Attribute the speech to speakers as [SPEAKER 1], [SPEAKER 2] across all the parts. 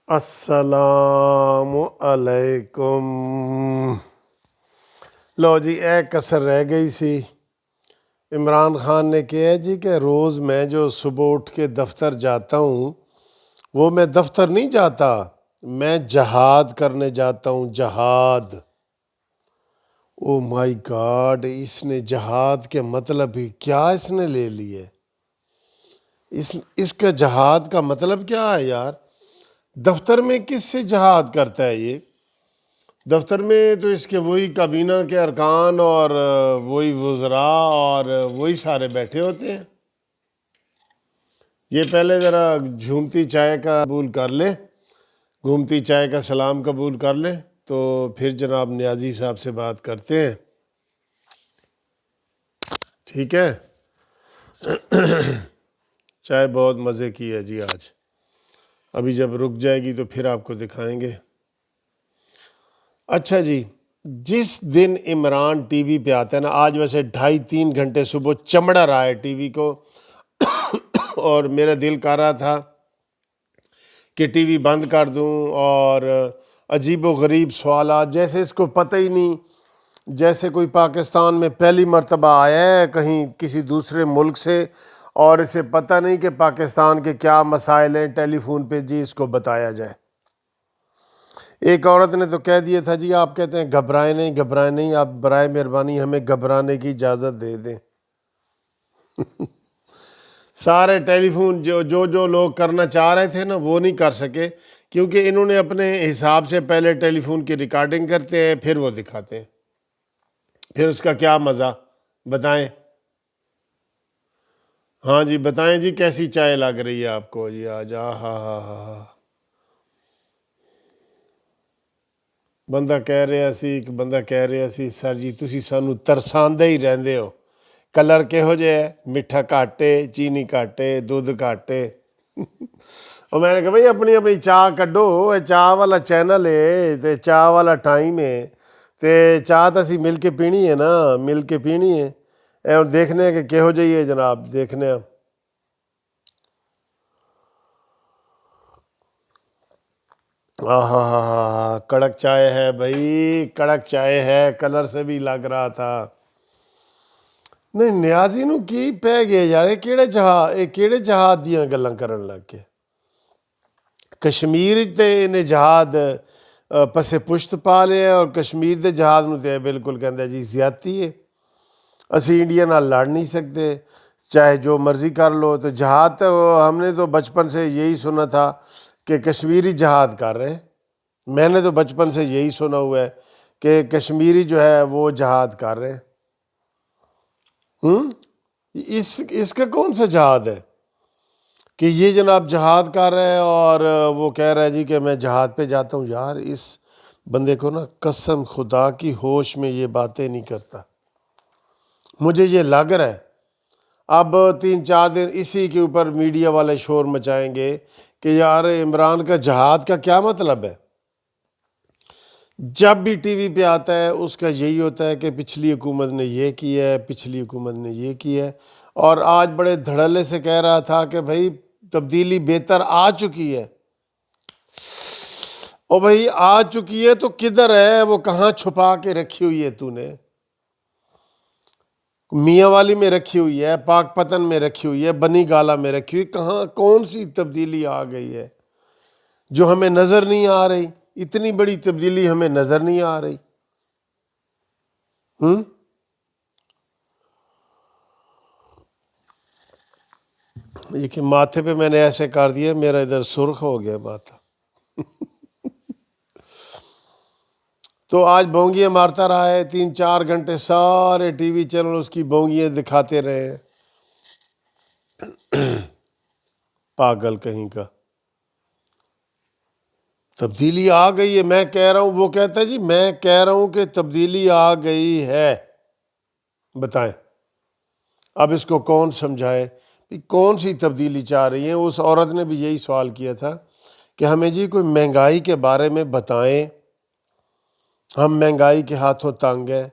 [SPEAKER 1] السلام علیکم۔ لو جی، ایک کسر رہ گئی سی۔ عمران خان نے کہا جی کہ روز میں جو صبح اٹھ کے دفتر جاتا ہوں وہ میں دفتر نہیں جاتا، میں جہاد کرنے جاتا ہوں، جہاد۔ او مائی گاڈ، اس نے جہاد کے مطلب ہی کیا اس نے لے لیے؟ اس کا جہاد کا مطلب کیا ہے یار؟ دفتر میں کس سے جہاد کرتا ہے یہ؟ دفتر میں تو اس کے وہی کابینہ کے ارکان اور وہی وزراء اور وہی سارے بیٹھے ہوتے ہیں۔ یہ پہلے ذرا جھومتی چائے کا قبول کر لے، گھومتی چائے کا سلام قبول کر لے، تو پھر جناب نیازی صاحب سے بات کرتے ہیں، ٹھیک ہے؟ چائے بہت مزے کی ہے جی آج، ابھی جب رک جائے گی تو پھر آپ کو دکھائیں گے۔ اچھا جی، جس دن عمران ٹی وی پہ آتا ہے نا، آج ویسے 2.5-3 گھنٹے صبح چمڑا رہا ہے ٹی وی کو، اور میرا دل کر رہا تھا کہ ٹی وی بند کر دوں، اور عجیب و غریب سوالات، جیسے اس کو پتہ ہی نہیں، جیسے کوئی پاکستان میں پہلی مرتبہ آیا ہے کہیں کسی دوسرے ملک سے، اور اسے پتہ نہیں کہ پاکستان کے کیا مسائل ہیں، ٹیلی فون پہ جی اس کو بتایا جائے۔ ایک عورت نے تو کہہ دیا تھا جی، آپ کہتے ہیں گھبرائیں نہیں، آپ برائے مہربانی ہمیں گھبرانے کی اجازت دے دیں۔ سارے ٹیلی فون جو لوگ کرنا چاہ رہے تھے نا وہ نہیں کر سکے، کیونکہ انہوں نے اپنے حساب سے پہلے ٹیلی فون کی ریکارڈنگ کرتے ہیں، پھر وہ دکھاتے ہیں، پھر اس کا کیا مزہ؟ بتائیں۔ ہاں جی بتائیں جی، کیسی چائے لگ رہی ہے آپ کو جی آج؟ ہاں ہاں ہاں، بندہ کہہ رہا سی سر جی تسی سانو ترساندے ہی رہندے ہو، کلر کہو جے ہے، میٹھا کاٹے، چینی کاٹے، دودھ کاٹے۔ اور میں نے کہا بھائی اپنی اپنی چاہ کڈو، چاہ والا چینل ہے تے چاہ والا ٹائم ہے، تے چاہ تو اسی مل کے پینی ہے نا، مل کے پینی ہے۔ اے دیکھنے کہ کہو جی ہے جناب، دیکھنے ہیں۔ ہاں، کڑک چائے ہے بھائی، کڑک چائے ہے، کلر سے بھی لگ رہا تھا۔ نہیں نیازی نو کی پہ گیا یار، یہ کیڑے جہاد دیاں گلاں کرن لگ کے؟ کشمیر تے نے جہاد پسے پشت پا لیا، اور کشمیر دے جہاد نو تے بالکل کہندا جی زیادتی ہے، اسی انڈیا نال لڑ نہیں سکتے، چاہے جو مرضی کر لو۔ تو جہاد تو ہم نے تو بچپن سے یہی سنا تھا کہ کشمیری جہاد کر رہے ہیں، میں نے تو بچپن سے یہی سنا ہوا ہے کہ کشمیری جو ہے وہ جہاد کر رہے ہیں۔ اس کا کون سا جہاد ہے کہ یہ جناب جہاد کر رہے ہیں اور وہ کہہ رہا ہے جی کہ میں جہاد پہ جاتا ہوں؟ یار اس بندے کو نا قسم خدا کی ہوش میں یہ باتیں نہیں کرتا، مجھے یہ لگ رہا ہے اب 3-4 دن اسی کے اوپر میڈیا والے شور مچائیں گے کہ یار عمران کا جہاد کا کیا مطلب ہے۔ جب بھی ٹی وی پہ آتا ہے اس کا یہی ہوتا ہے کہ پچھلی حکومت نے یہ کیا ہے، پچھلی حکومت نے یہ کیا ہے، اور آج بڑے دھڑلے سے کہہ رہا تھا کہ بھائی تبدیلی بہتر آ چکی ہے۔ او بھائی آ چکی ہے تو کدھر ہے وہ؟ کہاں چھپا کے رکھی ہوئی ہے تو نے؟ میاں والی میں رکھی ہوئی ہے، پاک پتن میں رکھی ہوئی ہے، بنی گالا میں رکھی ہوئی، کہاں کون سی تبدیلی آ گئی ہے جو ہمیں نظر نہیں آ رہی؟ اتنی بڑی تبدیلی ہمیں نظر نہیں آ رہی۔ یہ کہ ماتھے پہ میں نے ایسے کر دیا، میرا ادھر سرخ ہو گیا ماتھا۔ تو آج بونگیاں مارتا رہا ہے 3-4 گھنٹے، سارے ٹی وی چینل اس کی بونگیاں دکھاتے رہے ہیں، پاگل کہیں کا۔ تبدیلی آ گئی ہے، میں کہہ رہا ہوں، وہ کہتا ہے جی میں کہہ رہا ہوں کہ تبدیلی آ گئی ہے۔ بتائیں اب اس کو کون سمجھائے؟ کون سی تبدیلی چاہ رہی ہیں؟ اس عورت نے بھی یہی سوال کیا تھا کہ ہمیں جی کوئی مہنگائی کے بارے میں بتائیں، ہم مہنگائی کے ہاتھوں تنگ ہے۔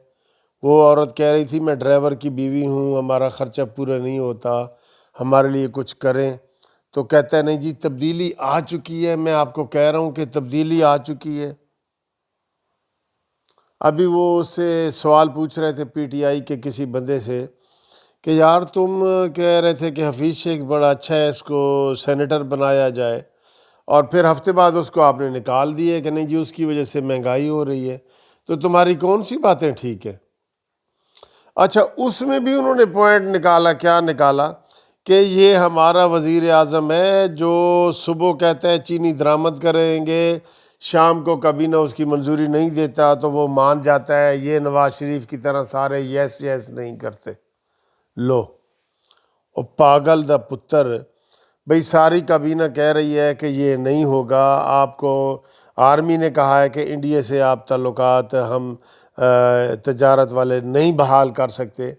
[SPEAKER 1] وہ عورت کہہ رہی تھی میں ڈرائیور کی بیوی ہوں، ہمارا خرچہ پورا نہیں ہوتا، ہمارے لیے کچھ کریں۔ تو کہتا ہے نہیں جی تبدیلی آ چکی ہے، میں آپ کو کہہ رہا ہوں کہ تبدیلی آ چکی ہے۔ ابھی وہ اس سے سوال پوچھ رہے تھے پی ٹی آئی کے کسی بندے سے کہ یار تم کہہ رہے تھے کہ حفیظ شیخ بڑا اچھا ہے، اس کو سینیٹر بنایا جائے، اور پھر ہفتے بعد اس کو آپ نے نکال دیے کہ نہیں جی اس کی وجہ سے مہنگائی ہو رہی ہے، تو تمہاری کون سی باتیں ٹھیک ہے؟ اچھا اس میں بھی انہوں نے پوائنٹ نکالا، کیا نکالا کہ یہ ہمارا وزیر اعظم ہے جو صبح کہتا ہے چینی درآمد کریں گے، شام کو کابینہ اس کی منظوری نہیں دیتا تو وہ مان جاتا ہے۔ یہ نواز شریف کی طرح سارے یس یس نہیں کرتے۔ لو اور پاگل دا پتر، بھئی ساری کابینہ کہہ رہی ہے کہ یہ نہیں ہوگا، آپ کو آرمی نے کہا ہے کہ انڈیا سے آپ تعلقات ہم تجارت والے نہیں بحال کر سکتے،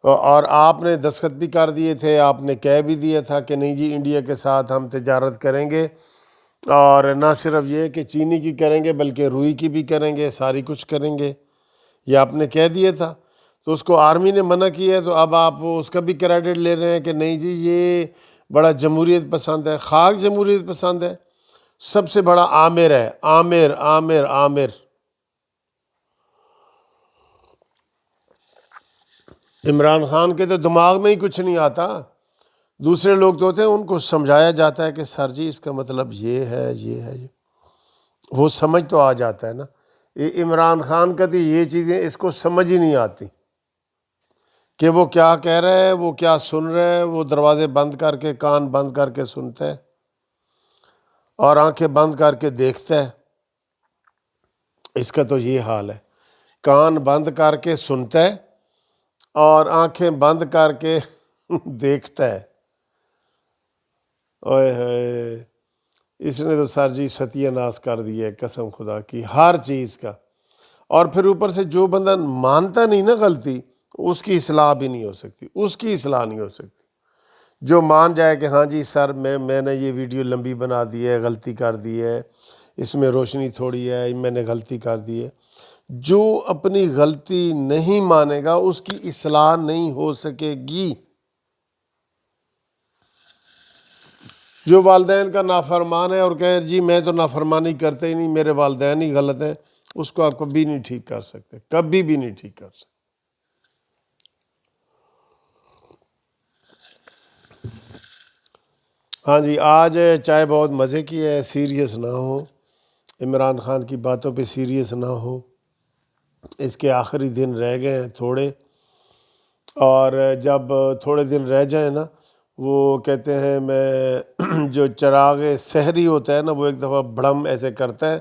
[SPEAKER 1] اور آپ نے دستخط بھی کر دیے تھے، آپ نے کہہ بھی دیا تھا کہ نہیں جی انڈیا کے ساتھ ہم تجارت کریں گے، اور نہ صرف یہ کہ چینی کی کریں گے بلکہ روئی کی بھی کریں گے، ساری کچھ کریں گے، یہ آپ نے کہہ دیا تھا۔ تو اس کو آرمی نے منع کیا ہے، تو اب آپ اس کا بھی کریڈٹ لے رہے ہیں کہ نہیں جی یہ بڑا جمہوریت پسند ہے۔ خاک جمہوریت پسند ہے، سب سے بڑا عامر ہے، عامر عامر عامر۔ عمران خان کے تو دماغ میں ہی کچھ نہیں آتا، دوسرے لوگ تو ہوتے ہیں ان کو سمجھایا جاتا ہے کہ سر جی اس کا مطلب یہ ہے یہ ہے، وہ سمجھ تو آ جاتا ہے نا۔ یہ عمران خان کا تو یہ چیزیں اس کو سمجھ ہی نہیں آتی کہ وہ کیا کہہ رہا ہے، وہ کیا سن رہا ہے، وہ دروازے بند کر کے کان بند کر کے سنتا ہے اور آنکھیں بند کر کے دیکھتا ہے۔ اس کا تو یہ حال ہے، کان بند کر کے سنتا ہے اور آنکھیں بند کر کے دیکھتا ہے۔ اوئے ہوئے، اس نے تو سر جی ستیہ ناش کر دیا ہے قسم خدا کی ہر چیز کا۔ اور پھر اوپر سے جو بندہ مانتا نہیں نا غلطی، اس کی اصلاح بھی نہیں ہو سکتی، اس کی اصلاح نہیں ہو سکتی۔ جو مان جائے کہ ہاں جی سر میں نے یہ ویڈیو لمبی بنا دی ہے، غلطی کر دی ہے، اس میں روشنی تھوڑی ہے، میں نے غلطی کر دی ہے، جو اپنی غلطی نہیں مانے گا اس کی اصلاح نہیں ہو سکے گی۔ جو والدین کا نافرمان ہے اور کہے جی میں تو نافرمانی کرتے ہی نہیں، میرے والدین ہی غلط ہیں، اس کو آپ کبھی نہیں ٹھیک کر سکتے، کبھی بھی نہیں ٹھیک کر سکتے۔ ہاں جی آج چائے بہت مزے کی ہے، سیریس نہ ہو، عمران خان کی باتوں پہ سیریس نہ ہو، اس کے آخری دن رہ گئے ہیں تھوڑے، اور جب تھوڑے دن رہ جائیں نا، وہ کہتے ہیں میں جو چراغ سحری ہوتا ہے نا وہ ایک دفعہ بڑم ایسے کرتا ہے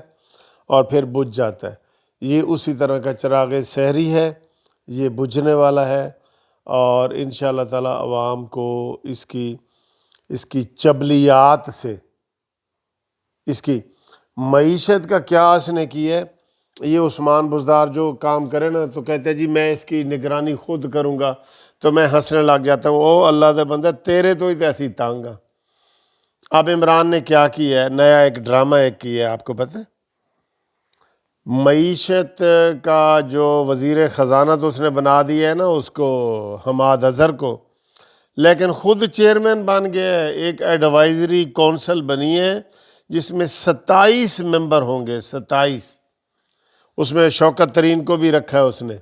[SPEAKER 1] اور پھر بجھ جاتا ہے، یہ اسی طرح کا چراغ سحری ہے، یہ بجھنے والا ہے، اور انشاءاللہ تعالی عوام کو اس کی چبلیات سے، اس کی معیشت کا کیا اس نے کی ہے۔ یہ عثمان بزدار جو کام کرے نا تو کہتے ہیں جی میں اس کی نگرانی خود کروں گا، تو میں ہنسنے لگ جاتا ہوں، او اللہ دے بندہ تیرے تو ہی ایسی تانگ ہے۔ اب عمران نے کیا کیا ہے، نیا ایک ڈرامہ ایک کیا ہے، آپ کو پتہ ہے؟ معیشت کا جو وزیر خزانہ تو اس نے بنا دیا ہے نا اس کو، حماد اظہر کو، لیکن خود چیئرمین بن گیا ہے، ایک ایڈوائزری کونسل بنی ہے جس میں 27 ممبر ہوں گے، 27، اس میں شوکت ترین کو بھی رکھا ہے اس نے،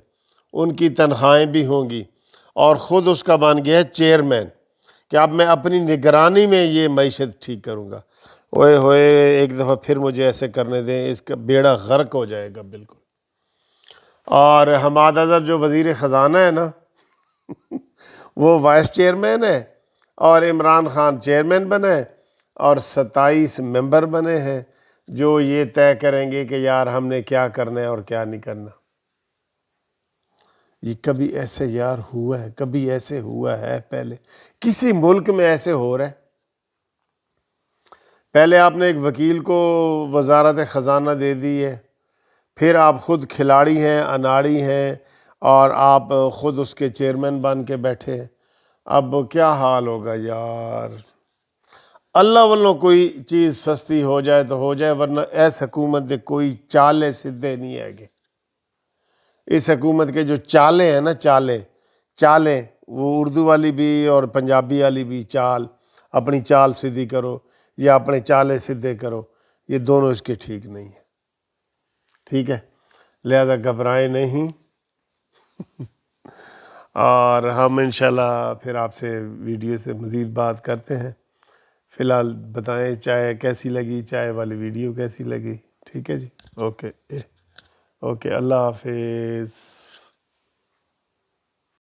[SPEAKER 1] ان کی تنخواہیں بھی ہوں گی، اور خود اس کا بن گیا ہے چیئرمین کہ اب میں اپنی نگرانی میں یہ معیشت ٹھیک کروں گا۔ اوئے ہوئے ایک دفعہ پھر مجھے ایسے کرنے دیں، اس کا بیڑا غرق ہو جائے گا بالکل۔ اور حماد اظہر جو وزیر خزانہ ہے نا وہ وائس چیئرمین ہے، اور عمران خان چیئرمین بنے، اور 27 ممبر بنے ہیں جو یہ طے کریں گے کہ یار ہم نے کیا کرنا ہے اور کیا نہیں کرنا۔ یہ کبھی ایسے یار ہوا ہے، کبھی ایسے ہوا ہے پہلے کسی ملک میں ایسے ہو رہا ہے؟ پہلے آپ نے ایک وکیل کو وزارت خزانہ دے دی ہے، پھر آپ خود کھلاڑی ہیں، اناڑی ہیں، اور آپ خود اس کے چیئرمین بن کے بیٹھے ہیں۔ اب کیا حال ہوگا یار؟ اللہ والوں کوئی چیز سستی ہو جائے تو ہو جائے، ورنہ ایس حکومت دے کوئی چالے سدھے نہیں ہے گے۔ اس حکومت کے جو چالے ہیں نا، چالے وہ اردو والی بھی اور پنجابی والی بھی چال، اپنی چال سیدھی کرو یا اپنے چالے سیدھے کرو، یہ دونوں اس کے ٹھیک نہیں ہیں، ٹھیک ہے، لہذا گھبرائیں نہیں، اور ہم انشاءاللہ پھر آپ سے ویڈیو سے مزید بات کرتے ہیں. فی الحال بتائیں چائے کیسی لگی، چائے والی ویڈیو کیسی لگی، ٹھیک ہے جی، اوکے اوکے، اللہ حافظ.